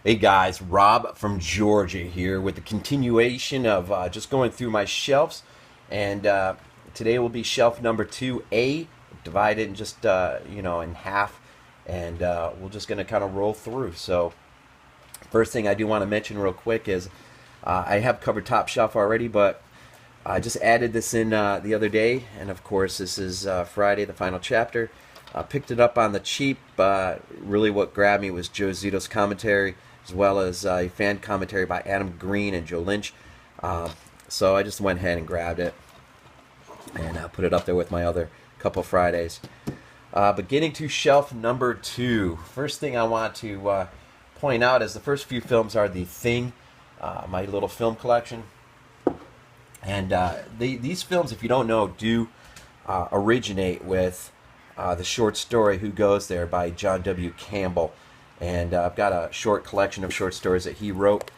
Hey guys, Rob from Georgia here with the continuation of just going through my shelves. And today will be shelf number 2A, divided in just, in half. And we're just going to kind of roll through. So, first thing I do want to mention real quick is I have covered Top Shelf already, but I just added this in the other day. And of course, this is Friday, the final chapter. Picked it up on the cheap. Really, what grabbed me was Joe Zito's commentary, as well as a fan commentary by Adam Green and Joe Lynch. So I just went ahead and grabbed it and put it up there with my other couple Fridays. But getting to shelf number 2, first thing I want to point out is the first few films are The Thing, my little film collection. And these films, if you don't know, do originate with the short story Who Goes There by John W. Campbell. And I've got a short collection of short stories that he wrote.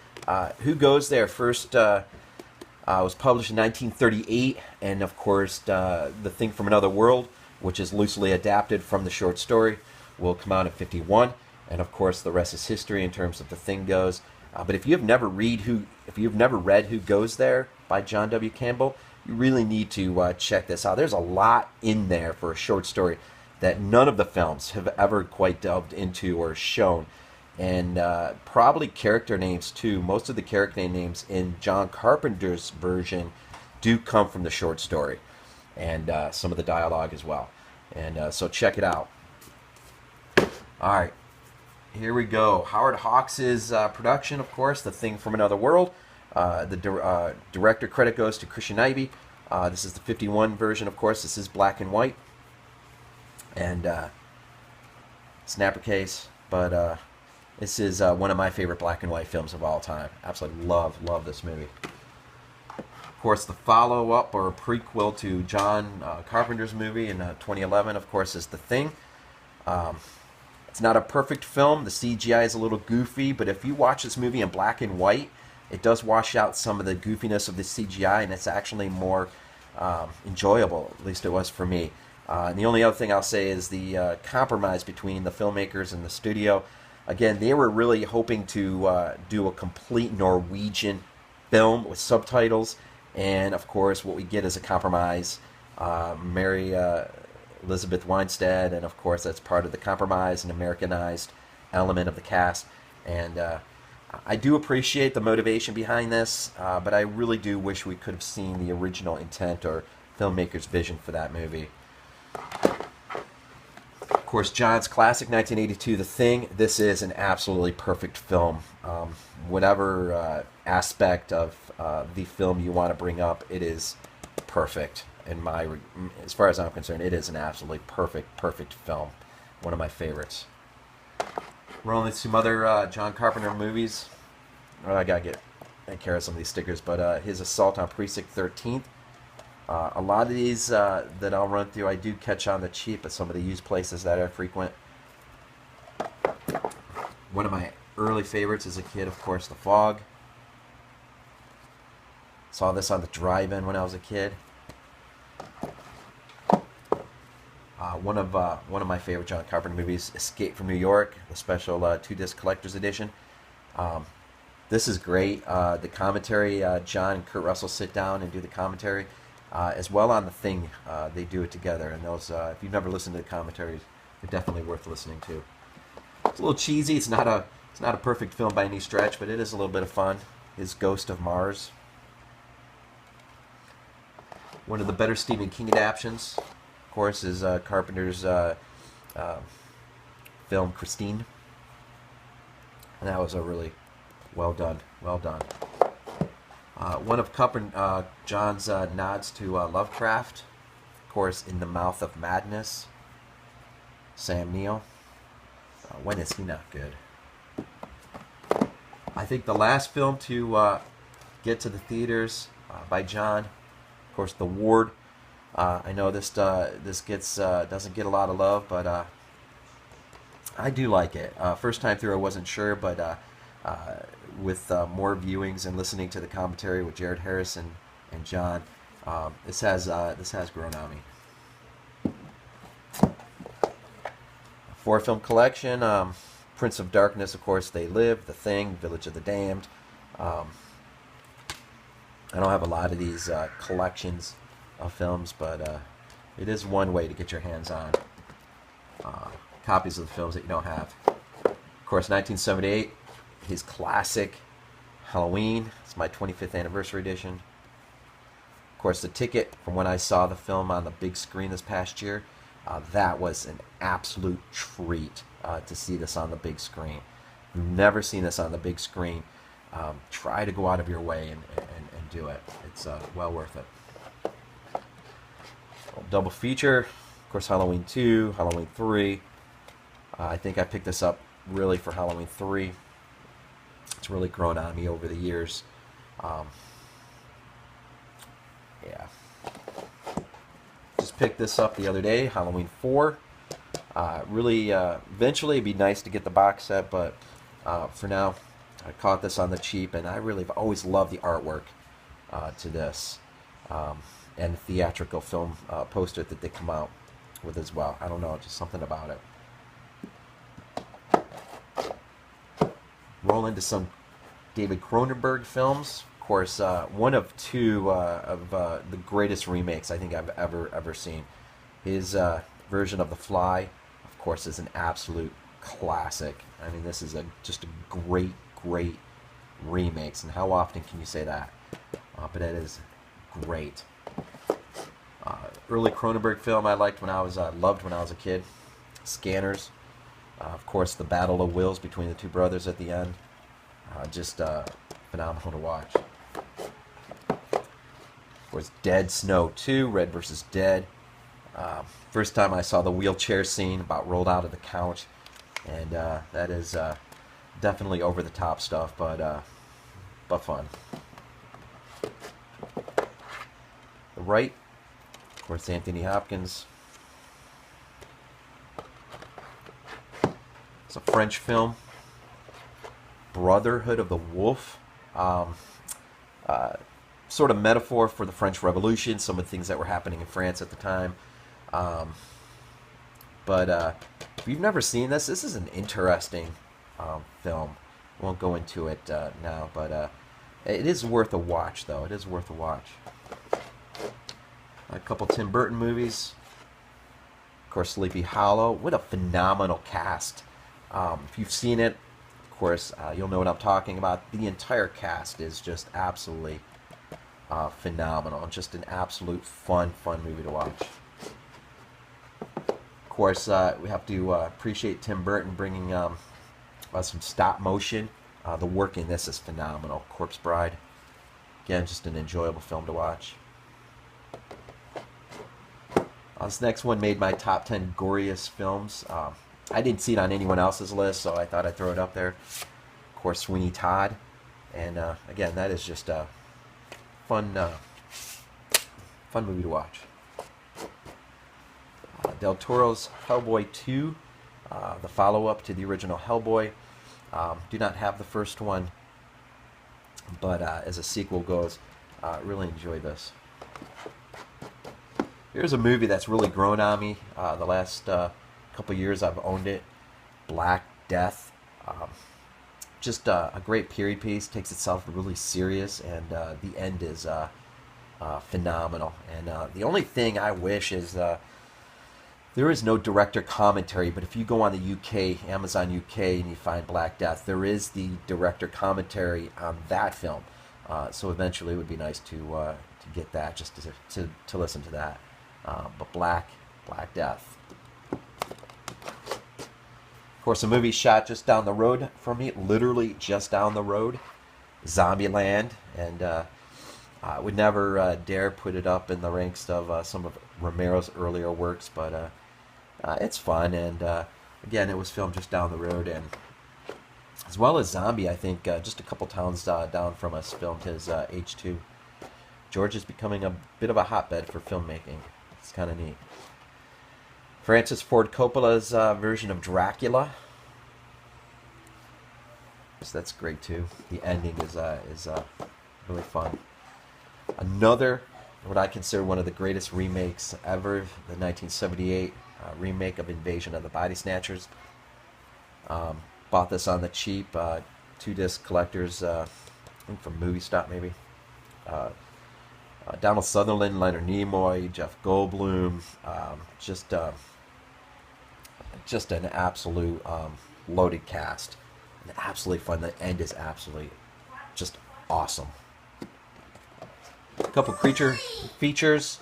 Who Goes There first was published in 1938, and of course The Thing from Another World, which is loosely adapted from the short story, will come out in 51. And of course the rest is history in terms of The Thing goes. But if you've never read Who Goes There by John W. Campbell, you really need to check this out. There's a lot in there for a short story that none of the films have ever quite delved into or shown. And probably character names too. Most of the character names in John Carpenter's version do come from the short story, and some of the dialogue as well. And so check it out. All right, here we go. Howard Hawks' production, of course, The Thing from Another World. The director credit goes to Christian Ivey. This is the 51 version, of course. This is black and white. And snapper case. But this is one of my favorite black and white films of all time. Absolutely love this movie. Of course, the follow-up or prequel to John Carpenter's movie in 2011, of course, is The Thing. It's not a perfect film. The CGI is a little goofy, but if you watch this movie in black and white, it does wash out some of the goofiness of the CGI, and it's actually more enjoyable. At least it was for me. And the only other thing I'll say is the compromise between the filmmakers and the studio. Again, they were really hoping to do a complete Norwegian film with subtitles, and of course, what we get is a compromise. Mary Elizabeth Winstead, and of course, that's part of the compromise, an Americanized element of the cast. And I do appreciate the motivation behind this, but I really do wish we could have seen the original intent or filmmaker's vision for that movie. Of course, John's classic 1982, The Thing. This is an absolutely perfect film. Whatever aspect of the film you want to bring up, it is perfect. As far as I'm concerned, it is an absolutely perfect film. One of my favorites. Rolling into some other John Carpenter movies. I gotta take care of some of these stickers, but his Assault on Precinct 13. A lot of these that I'll run through, I do catch on the cheap at some of the used places that I frequent. One of my early favorites as a kid, of course, The Fog. Saw this on the drive-in when I was a kid. One of my favorite John Carpenter movies, Escape from New York, the special 2-disc collector's edition. This is great. The commentary, John and Kurt Russell sit down and do the commentary. As well on The Thing, they do it together. And those, if you've never listened to the commentaries, they're definitely worth listening to. It's a little cheesy. It's not a perfect film by any stretch, but it is a little bit of fun. His Ghost of Mars. One of the better Stephen King adaptations, of course, is Carpenter's film Christine. And that was a really well done. One of John's nods to Lovecraft, of course, In the Mouth of Madness, Sam Neill. When is he not good? I think the last film to get to the theaters by John, of course, The Ward. I know this doesn't get a lot of love, but I do like it. First time through, I wasn't sure, but with more viewings and listening to the commentary with Jared Harris and John, this has grown on me. 4-film collection. Prince of Darkness, of course, They Live, The Thing, Village of the Damned. Um, I don't have a lot of these collections of films, but it is one way to get your hands on copies of the films that you don't have. Of course, 1978, his classic Halloween. It's my 25th anniversary edition. Of course, the ticket from when I saw the film on the big screen this past year, that was an absolute treat to see this on the big screen. Never seen this on the big screen. Try to go out of your way and do it. It's well worth it. Double feature, of course, Halloween 2, Halloween 3. I think I picked this up really for Halloween 3. It's really grown on me over the years. Yeah. Just picked this up the other day, Halloween 4. Really, eventually it'd be nice to get the box set, but for now, I caught this on the cheap, and I really have always loved the artwork to this. And the theatrical film poster that they come out with as well. I don't know, just something about it. Roll into some David Cronenberg films. Of course, one of two of the greatest remakes I think I've ever seen. His version of The Fly, of course, is an absolute classic. I mean, this is just a great remakes, and how often can you say that? But it is great. Early Cronenberg film I liked when I was loved when I was a kid. Scanners. Of course, the battle of wills between the two brothers at the end. Just phenomenal to watch. Of course, Dead Snow 2, Red vs. Dead. First time I saw the wheelchair scene, about rolled out of the couch, and that is definitely over the top stuff, but fun. The Right, of course, Anthony Hopkins. It's a French film. Brotherhood of the Wolf. Sort of metaphor for the French Revolution, some of the things that were happening in France at the time. But if you've never seen this, this is an interesting film. I won't go into it now, but it is worth a watch, though. It is worth a watch. A couple Tim Burton movies. Of course, Sleepy Hollow. What a phenomenal cast. If you've seen it, of course, you'll know what I'm talking about. The entire cast is just absolutely phenomenal. Just an absolute fun movie to watch. Of course, we have to appreciate Tim Burton bringing some stop motion. The work in this is phenomenal. Corpse Bride. Again, just an enjoyable film to watch. This next one made my top 10 goriest films. I didn't see it on anyone else's list, so I thought I'd throw it up there. Of course, Sweeney Todd. And again, that is just a fun movie to watch. Del Toro's Hellboy 2, the follow-up to the original Hellboy. Do not have the first one, but as a sequel goes, really enjoy this. Here's a movie that's really grown on me. The last couple years I've owned it. Black Death. Just a great period piece. Takes itself really serious, and the end is phenomenal. And the only thing I wish is there is no director commentary, but if you go on the UK, Amazon UK, and you find Black Death, there is the director commentary on that film. So eventually it would be nice to get that, just to listen to that. But Black Death. Of course, a movie shot just down the road from me, literally just down the road, Zombieland, and I would never dare put it up in the ranks of some of Romero's earlier works, but it's fun, and again, it was filmed just down the road, and as well as Zombie, I think just a couple towns down from us filmed his H2. Georgia's becoming a bit of a hotbed for filmmaking. It's kind of neat. Francis Ford Coppola's version of Dracula. So that's great too. The ending is really fun. Another, what I consider one of the greatest remakes ever, the 1978 remake of Invasion of the Body Snatchers. By bought this on the cheap, 2-disc collectors, I think from Movie Stop maybe. Donald Sutherland, Leonard Nimoy, Jeff Goldblum, just an absolute loaded cast, and absolutely fun. The end is absolutely just awesome. A couple creature features.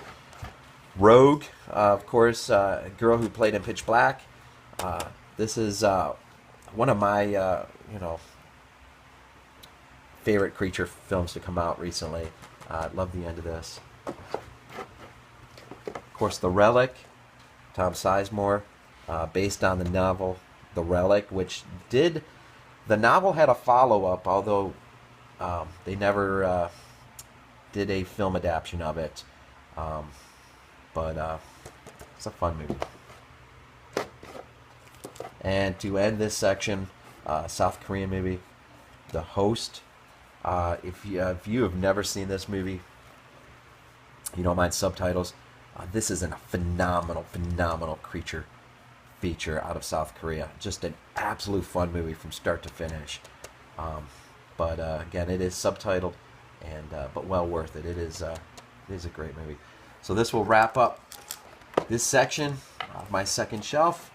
Rogue, of course, a girl who played in Pitch Black. This is one of my favorite creature films to come out recently. Love the end of this. Of course, The Relic, Tom Sizemore, based on the novel The Relic, which the novel had a follow-up, although they never did a film adaptation of it. But it's a fun movie. And to end this section, South Korean movie, The Host. If you have never seen this movie, you don't mind subtitles, this is a phenomenal creature feature out of South Korea. Just an absolute fun movie from start to finish. But again, it is subtitled, and but well worth it. It is a great movie. So this will wrap up this section of my second shelf.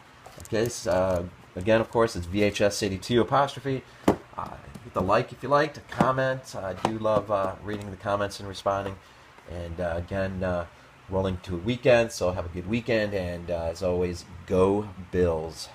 Okay, so, again, of course, it's VHS 82 apostrophe. Hit the like if you liked, a comment. I do love reading the comments and responding. And again, rolling to a weekend, so have a good weekend. And as always, go Bills.